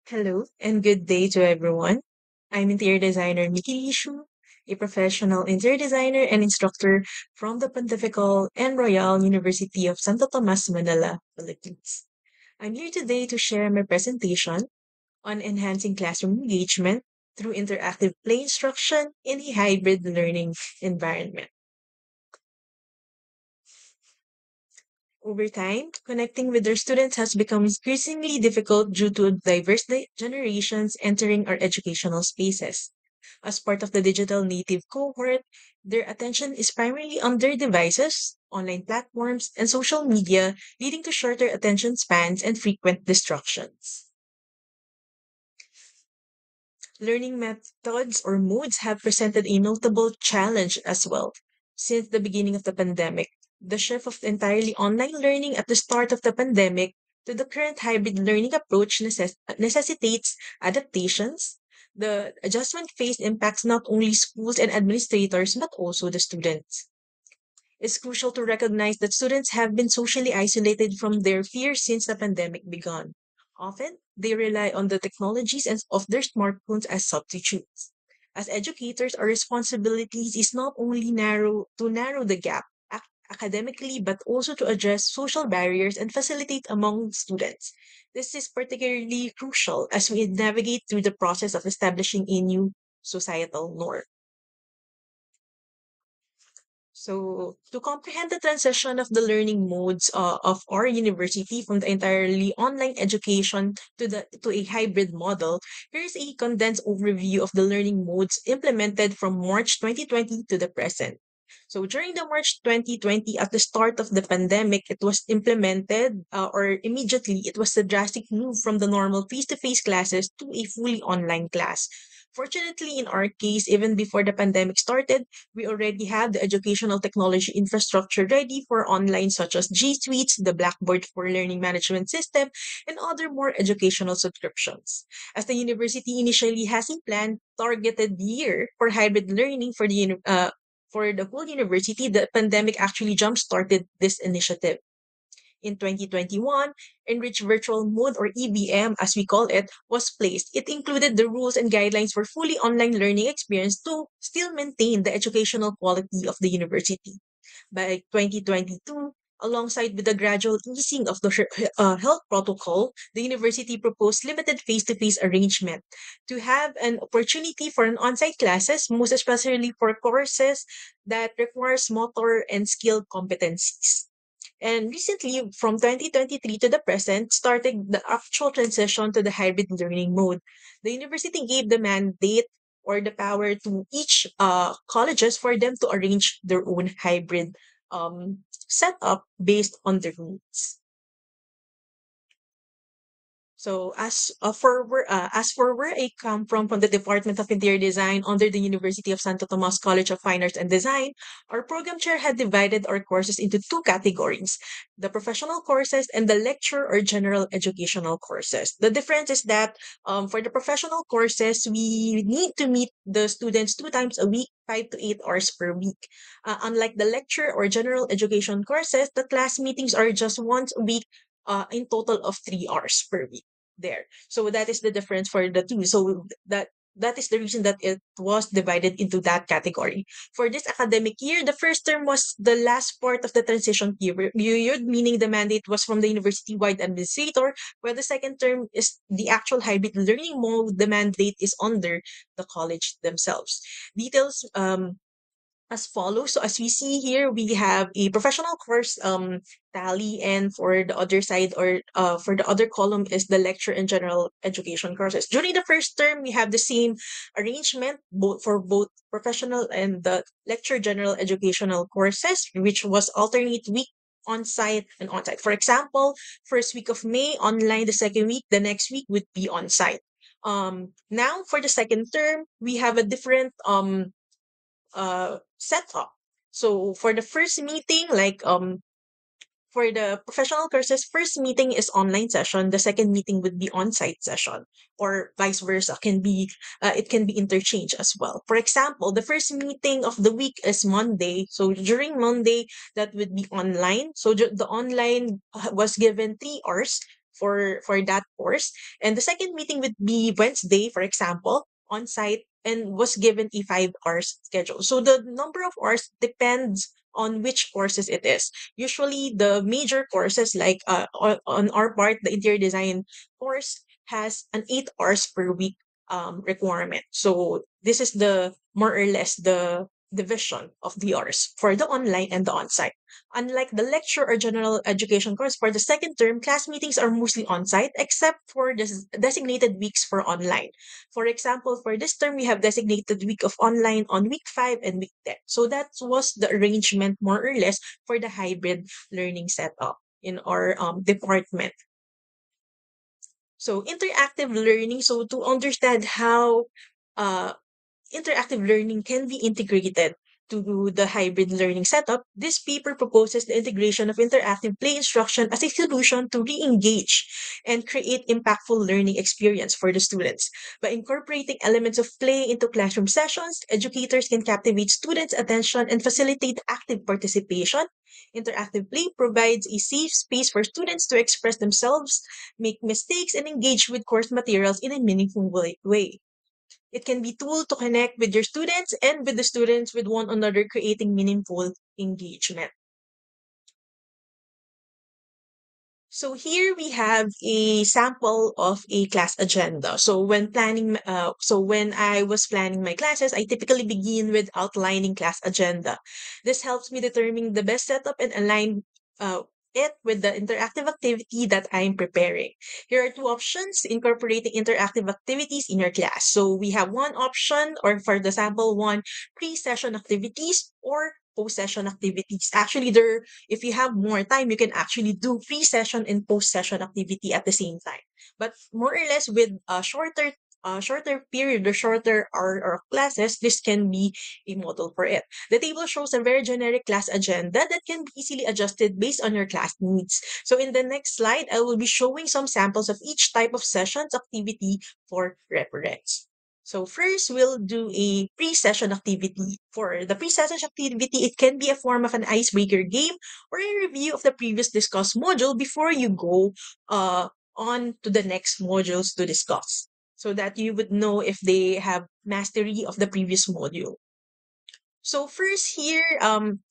Hello and good day to everyone. I'm interior designer Miki Lishu, a professional interior designer and instructor from the Pontifical and Royal University of Santo Tomas, Manila, Philippines. I'm here today to share my presentation on enhancing classroom engagement through interactive play instruction in a hybrid learning environment. Over time, connecting with their students has become increasingly difficult due to diverse generations entering our educational spaces. As part of the digital native cohort, their attention is primarily on their devices, online platforms, and social media, leading to shorter attention spans and frequent distractions. Learning methods or modes have presented a notable challenge as well. Since the beginning of the pandemic, the shift of entirely online learning at the start of the pandemic to the current hybrid learning approach necessitates adaptations. The adjustment phase impacts not only schools and administrators, but also the students. It's crucial to recognize that students have been socially isolated from their peers since the pandemic began. Often, they rely on the technologies of their smartphones as substitutes. As educators, our responsibilities is not only narrow the gap academically, but also to address social barriers and facilitate among students. This is particularly crucial as we navigate through the process of establishing a new societal norm. So, to comprehend the transition of the learning modes of our university from the entirely online education to a hybrid model, here is a condensed overview of the learning modes implemented from March 2020 to the present. So, during the March 2020, at the start of the pandemic, it was implemented, or immediately, it was a drastic move from the normal face-to-face classes to a fully online class. Fortunately, in our case, even before the pandemic started, we already have the educational technology infrastructure ready for online, such as G Suites, the Blackboard for Learning Management System, and other more educational subscriptions. As the university initially has a planned targeted year for hybrid learning for the whole university, the pandemic actually jump-started this initiative. In 2021, Enriched Virtual Mode, or EVM as we call it, was placed. It included the rules and guidelines for fully online learning experience to still maintain the educational quality of the university. By 2022, alongside with the gradual easing of the health protocol, the university proposed limited face-to-face arrangement to have an opportunity for an on-site classes, most especially for courses that requires motor and skill competencies. And recently, from 2023 to the present, started the actual transition to the hybrid learning mode. The university gave the mandate or the power to each colleges for them to arrange their own hybrid setup based on their needs. So as for where I come from the Department of Interior Design under the University of Santo Tomas College of Fine Arts and Design, our program chair had divided our courses into two categories: the professional courses and the lecture or general educational courses. The difference is that for the professional courses, we need to meet the students 2 times a week, 5 to 8 hours per week. Unlike the lecture or general education courses, the class meetings are just once a week, in total of 3 hours per week there. So that is the difference for the two. So that is the reason that it was divided into that category. For this academic year, the first term was the last part of the transition period, meaning the mandate was from the university-wide administrator, while the second term is the actual hybrid learning mode. The mandate is under the college themselves. Details as follows. So as we see here, we have a professional course tally, and for the other side or for the other column is the lecture and general education courses. During the first term, we have the same arrangement both for both professional and the lecture general educational courses, which was alternate week on-site and on-site. For example, first week of May online, the second week, the next week would be on-site. Now for the second term, we have a different setup. So for the first meeting, for the professional courses, first meeting is online session. The second meeting would be on-site session, or vice versa. It can be interchanged as well. For example, the first meeting of the week is Monday. So during Monday, that would be online. So the online was given 3 hours for that course. And the second meeting would be Wednesday, for example, on site, and was given a 5 hours schedule. So the number of hours depends on which courses it is. Usually the major courses like on our part, the interior design course has an 8 hours per week requirement. So this is the more or less the division of the hours for the online and the on-site. Unlike the lecture or general education course, for the second term, class meetings are mostly on-site except for the designated weeks for online. For example, for this term, we have designated week of online on week 5 and week 10. So that was the arrangement more or less for the hybrid learning setup in our department. So interactive learning. So to understand how uh, interactive learning can be integrated to the hybrid learning setup, this paper proposes the integration of interactive play instruction as a solution to re-engage and create impactful learning experience for the students. By incorporating elements of play into classroom sessions, educators can captivate students' attention and facilitate active participation. Interactive play provides a safe space for students to express themselves, make mistakes, and engage with course materials in a meaningful way. It can be tool to connect with your students and with the students with one another, creating meaningful engagement. So here we have a sample of a class agenda. So when I was planning my classes, I typically begin with outlining class agenda. This helps me determine the best setup and align uh, it with the interactive activity that I'm preparing. Here are two options incorporating interactive activities in your class. So we have one option, or for the sample one, pre-session activities or post-session activities. Actually, there if you have more time, you can actually do pre-session and post-session activity at the same time. But more or less with a shorter period or shorter hour of classes, this can be a model for it. The table shows a very generic class agenda that can be easily adjusted based on your class needs. So in the next slide, I will be showing some samples of each type of sessions activity for reference. So first, we'll do a pre-session activity. For the pre-session activity, it can be a form of an icebreaker game or a review of the previous discussed module before you go on to the next modules to discuss, so that you would know if they have mastery of the previous module. So first here,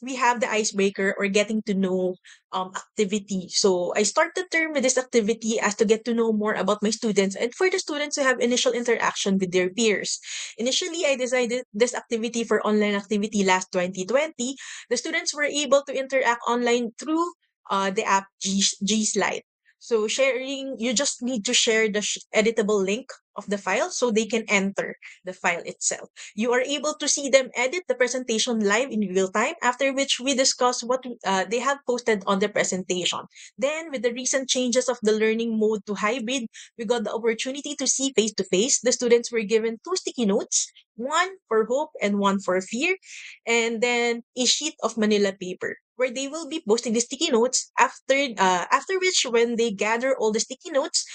we have the icebreaker or getting to know activity. So I start the term with this activity as to get to know more about my students and for the students to have initial interaction with their peers. Initially, I decided this activity for online activity last 2020. The students were able to interact online through the app G Slide. So you just need to share the editable link of the file so they can enter the file itself. You are able to see them edit the presentation live in real time, after which we discuss what they have posted on the presentation. Then, with the recent changes of the learning mode to hybrid, we got the opportunity to see face to face. The students were given two sticky notes, one for hope and one for fear, and then a sheet of manila paper where they will be posting the sticky notes after which when they gather all the sticky notes,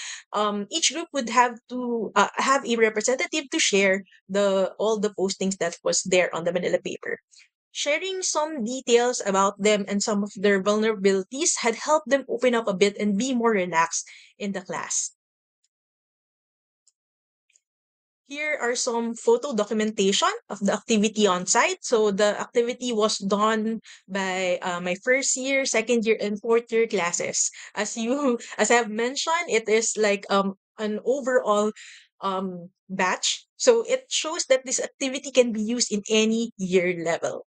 each group would have to have a representative to share the all the postings that was there on the manila paper. Sharing some details about them and some of their vulnerabilities had helped them open up a bit and be more relaxed in the class. Here are some photo documentation of the activity on site. So the activity was done by my first year, second year, and fourth year classes. As I've mentioned, it is like an overall batch. So it shows that this activity can be used in any year level.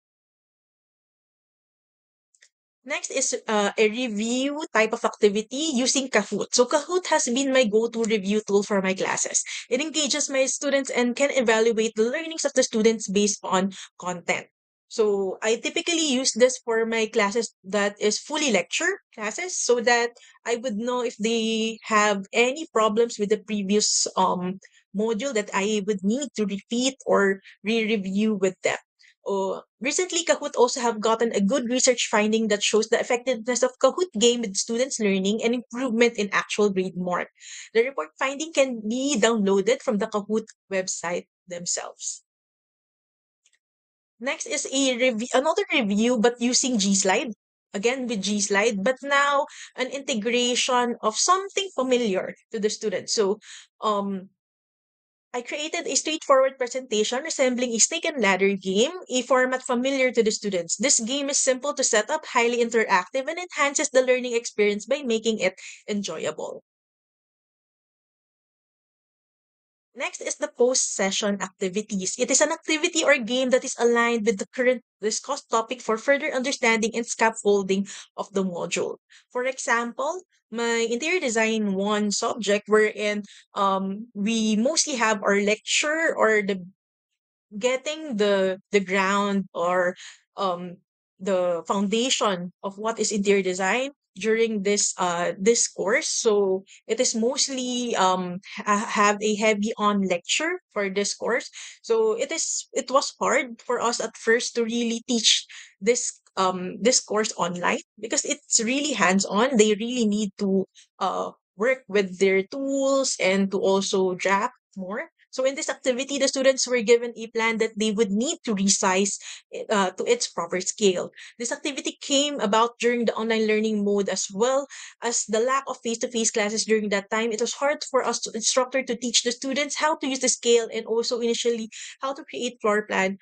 Next is a review type of activity using Kahoot. So Kahoot has been my go-to review tool for my classes. It engages my students and can evaluate the learnings of the students based on content. So I typically use this for my classes that is fully lecture classes so that I would know if they have any problems with the previous module that I would need to repeat or re-review with them. Recently, Kahoot also have gotten a good research finding that shows the effectiveness of Kahoot game with students learning and improvement in actual grade mark. The report finding can be downloaded from the Kahoot website themselves. Next is another review, but using G Slide. again with G Slide, but now an integration of something familiar to the student. So um I created a straightforward presentation resembling a snake and ladder game, a format familiar to the students. This game is simple to set up, highly interactive, and enhances the learning experience by making it enjoyable. Next is the post-session activities. It is an activity or game that is aligned with the current discussed topic for further understanding and scaffolding of the module. For example, my interior design one subject wherein we mostly have our lecture or the getting the ground or um the foundation of what is interior design during this course. So it is mostly have a heavy on lecture for this course. So it was hard for us at first to really teach this course online because it's really hands on. They really need to work with their tools and to also draft more. So in this activity, the students were given a plan that they would need to resize to its proper scale. This activity came about during the online learning mode as well as the lack of face-to-face classes during that time. It was hard for us to instructor to teach the students how to use the scale and also initially how to create floor plan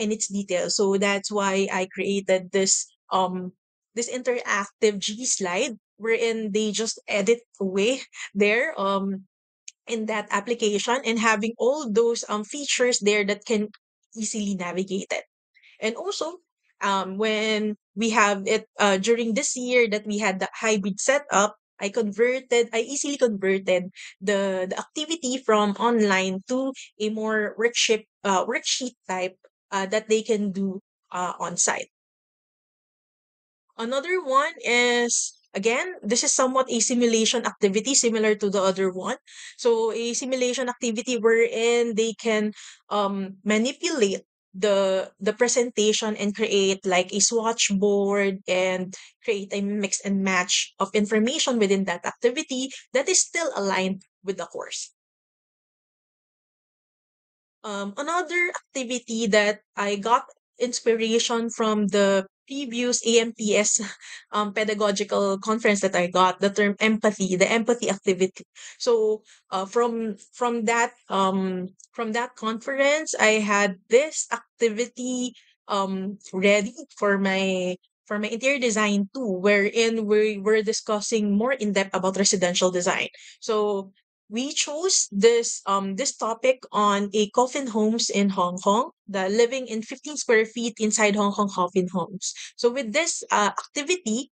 in its details. So that's why I created this interactive G slide wherein they just edit away there in that application and having all those features there that can easily navigate it. And also, when we have it during this year that we had the hybrid setup, I easily converted the activity from online to a more worksheet type that they can do on site. Another one is, again, this is somewhat a simulation activity similar to the other one. So a simulation activity wherein they can manipulate the presentation and create like a swatch board and create a mix and match of information within that activity that is still aligned with the course. Another activity that I got inspiration from the previous AMPS pedagogical conference that I got, the term empathy, the empathy activity. So from that conference, I had this activity ready for my interior design too, wherein we were discussing more in depth about residential design. So we chose this topic on a coffin homes in Hong Kong, the living in 15 square feet inside Hong Kong coffin homes. So with this activity,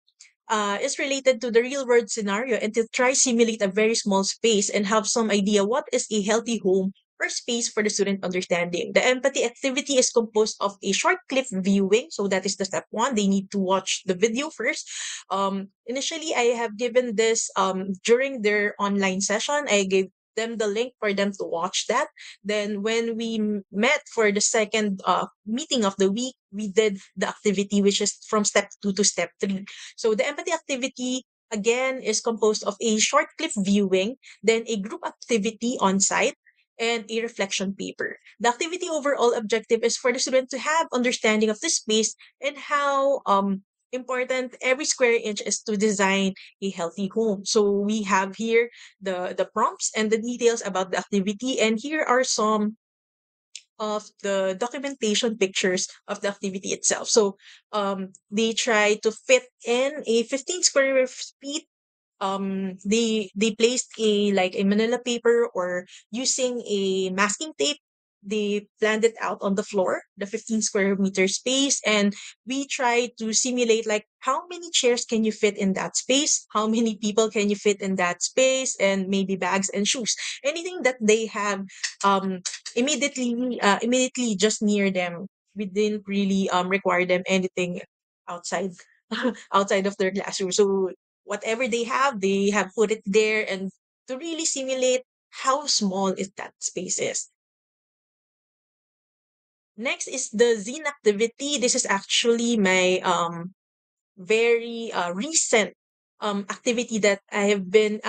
is related to the real world scenario and to try simulate a very small space and have some idea what is a healthy home or space for the student understanding. The empathy activity is composed of a short clip viewing. So that is the step one. They need to watch the video first. Initially, I have given this during their online session. I gave them the link for them to watch that. Then when we met for the second meeting of the week, we did the activity which is from step 2 to step 3. So the empathy activity again is composed of a short clip viewing, then a group activity on site, and a reflection paper. The activity overall objective is for the student to have understanding of the space and how important every square inch is to design a healthy home. So we have here the prompts and the details about the activity, and here are some of the documentation pictures of the activity itself. So they try to fit in a 15 square feet. They placed a like a manila paper or using a masking tape. They planned it out on the floor, the 15 square meter space, and we try to simulate like how many chairs can you fit in that space, how many people can you fit in that space, and maybe bags and shoes, anything that they have um immediately just near them. We didn't really require them anything outside outside of their classroom. So whatever they have put it there and to really simulate how small is that space is. Next is the zine activity. This is actually my very recent activity that I have been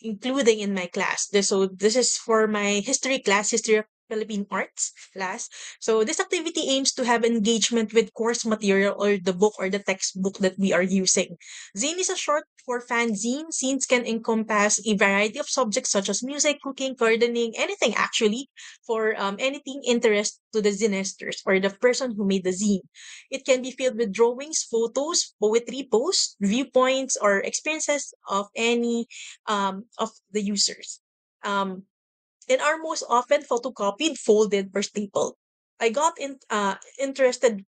including in my class. So this is for my history class, history Philippine Arts last. So this activity aims to have engagement with course material or the book or the textbook that we are using. Zine is a short for fanzine. Zines can encompass a variety of subjects such as music, cooking, gardening, anything actually, for anything interest to the zinesters or the person who made the zine. It can be filled with drawings, photos, poetry, posts, viewpoints, or experiences of any of the users. Um, and are most often photocopied, folded, or stapled. I got interested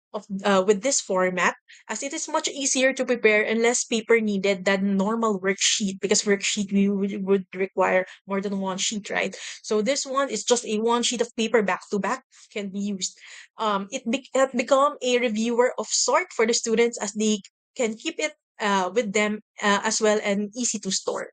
with this format as it is much easier to prepare and less paper needed than normal worksheet because worksheet we would require more than one sheet, right? So this one is just a one sheet of paper back to back can be used. It become a reviewer of sort for the students as they can keep it with them as well and easy to store.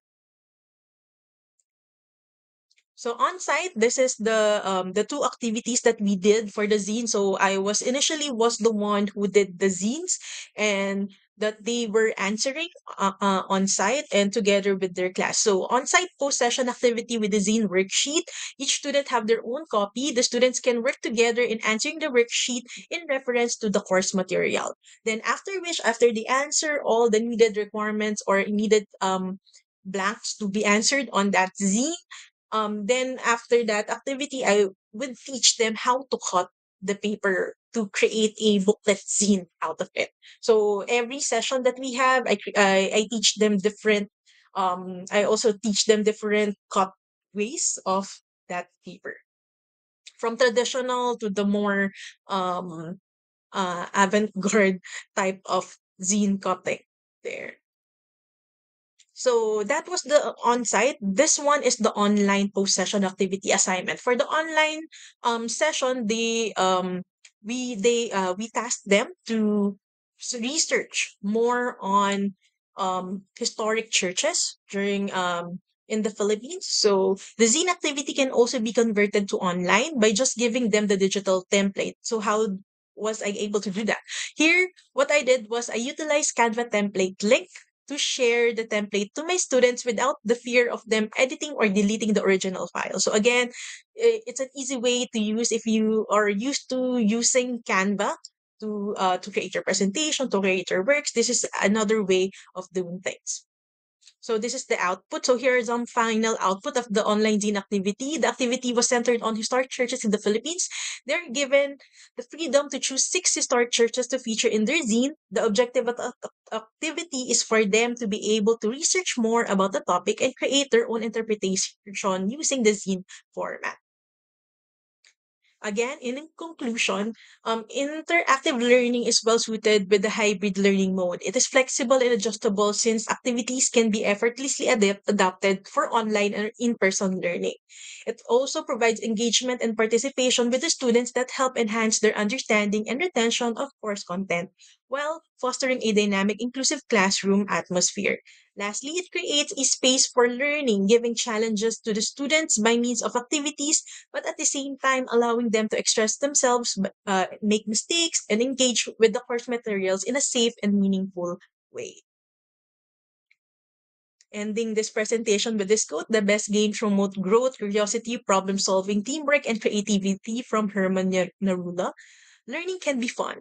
So on site, this is the two activities that we did for the zine. So I was the one who did the zines and that they were answering on site and together with their class. So on site post session activity with the zine worksheet, each student have their own copy. The students can work together in answering the worksheet in reference to the course material. Then after they answer all the needed requirements or needed blanks to be answered on that zine, then after that activity, I would teach them how to cut the paper to create a booklet zine out of it. So every session that we have, I teach them different. I also teach them different cut ways of that paper, from traditional to the more um avant-garde type of zine cutting there. So that was the on-site. This one is the online post-session activity assignment. For the online session, we tasked them to research more on historic churches during in the Philippines. So the zine activity can also be converted to online by just giving them the digital template. So how was I able to do that? Here, what I did was I utilized Canva template link to share the template to my students without the fear of them editing or deleting the original file. So again, it's an easy way to use if you are used to using Canva to create your presentation, to create your works. This is another way of doing things. So this is the output. So here is some final output of the online Zine activity. The activity was centered on historic churches in the Philippines. They're given the freedom to choose 6 historic churches to feature in their zine. The objective of the activity is for them to be able to research more about the topic and create their own interpretation using the zine format. Again, in conclusion, interactive learning is well suited with the hybrid learning mode. It is flexible and adjustable since activities can be effortlessly adapted for online and in-person learning. It also provides engagement and participation with the students that help enhance their understanding and retention of course content while fostering a dynamic, inclusive classroom atmosphere. Lastly, it creates a space for learning, giving challenges to the students by means of activities but at the same time allowing them to express themselves, make mistakes, and engage with the course materials in a safe and meaningful way. Ending this presentation with this quote, the best games promote growth, curiosity, problem solving, teamwork, and creativity from Herman Narula. Learning can be fun.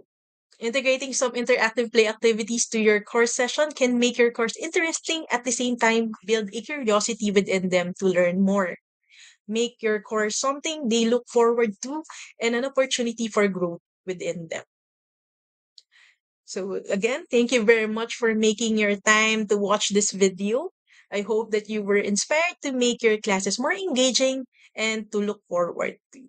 Integrating some interactive play activities to your course session can make your course interesting at the same time build a curiosity within them to learn more. Make your course something they look forward to and an opportunity for growth within them. So again, thank you very much for making your time to watch this video. I hope that you were inspired to make your classes more engaging and to look forward to.